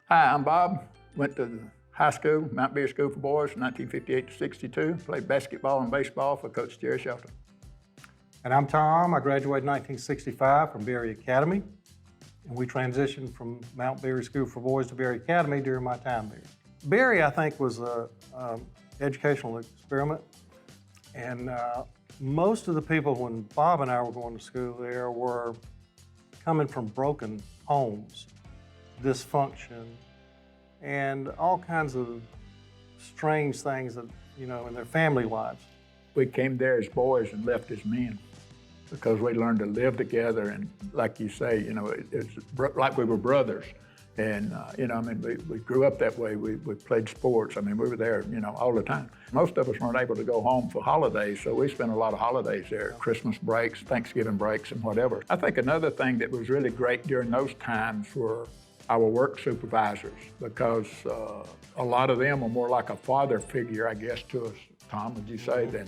Hi, I'm Bob. Went to the high school, Mount Berry School for Boys, 1958 to 62. Played basketball and baseball for Coach Jerry Shelton. And I'm Tom. I graduated in 1965 from Berry Academy, and we transitioned from Mount Berry School for Boys to Berry Academy during my time there. Berry, I think, was an educational experiment, and most of the people when Bob and I were going to school there were coming from broken homes, dysfunction, and all kinds of strange things that, in their family lives. We came there as boys and left as men because we learned to live together, and like you say, it's like we were brothers. And, we grew up that way. We played sports. We were there, all the time. Most of us weren't able to go home for holidays, so we spent a lot of holidays there, Christmas breaks, Thanksgiving breaks, and whatever. I think another thing that was really great during those times were our work supervisors, because a lot of them were more like a father figure, I guess, to us. Tom, would you say? Than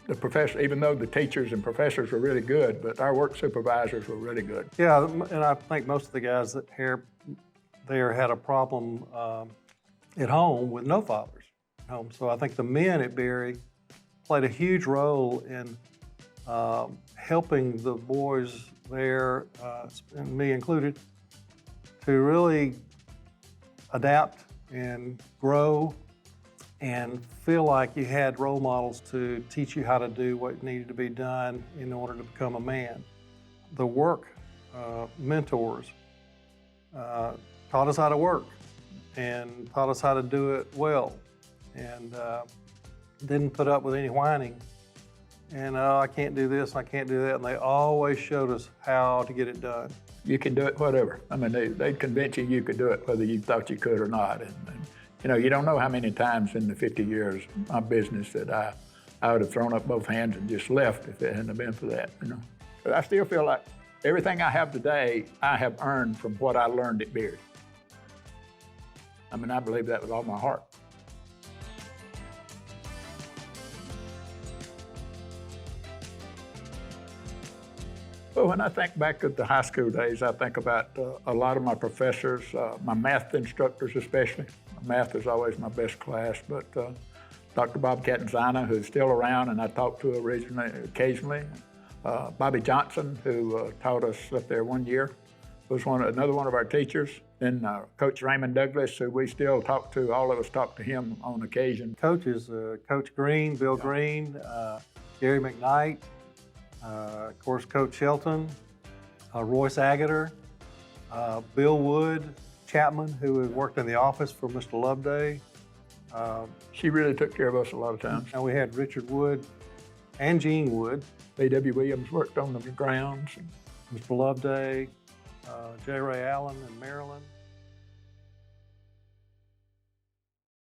the professor, even though the teachers and professors were really good, but our work supervisors were really good. Yeah, and I think most of the guys that there had a problem at home with no fathers at home. So I think the men at Berry played a huge role in helping the boys there, and me included, to really adapt and grow and feel like you had role models to teach you how to do what needed to be done in order to become a man. The work mentors taught us how to work and taught us how to do it well, and didn't put up with any whining. And I can't do this, I can't do that, and they always showed us how to get it done. You can do it, whatever. They'd convince you could do it, whether you thought you could or not. And you don't know how many times in the 50 years of my business that I would have thrown up both hands and just left if it hadn't been for that, But I still feel like everything I have today, I have earned from what I learned at Berry. I believe that with all my heart. Well, when I think back at the high school days, I think about a lot of my professors, my math instructors especially. Math is always my best class, but Dr. Bob Catanzana, who's still around and I talked to occasionally. Bobby Johnson, who taught us up there one year, was another one of our teachers. Then Coach Raymond Douglas, who we still talk to, all of us talk to him on occasion. Coaches, Coach Green, Bill Green, Gary McKnight, of course, Coach Shelton, Royce Agater, Bill Wood, Chapman, who had worked in the office for Mr. Loveday. She really took care of us a lot of times. And we had Richard Wood and Gene Wood. B.W. Williams worked on the grounds. Mr. Loveday, J. Ray Allen in Maryland.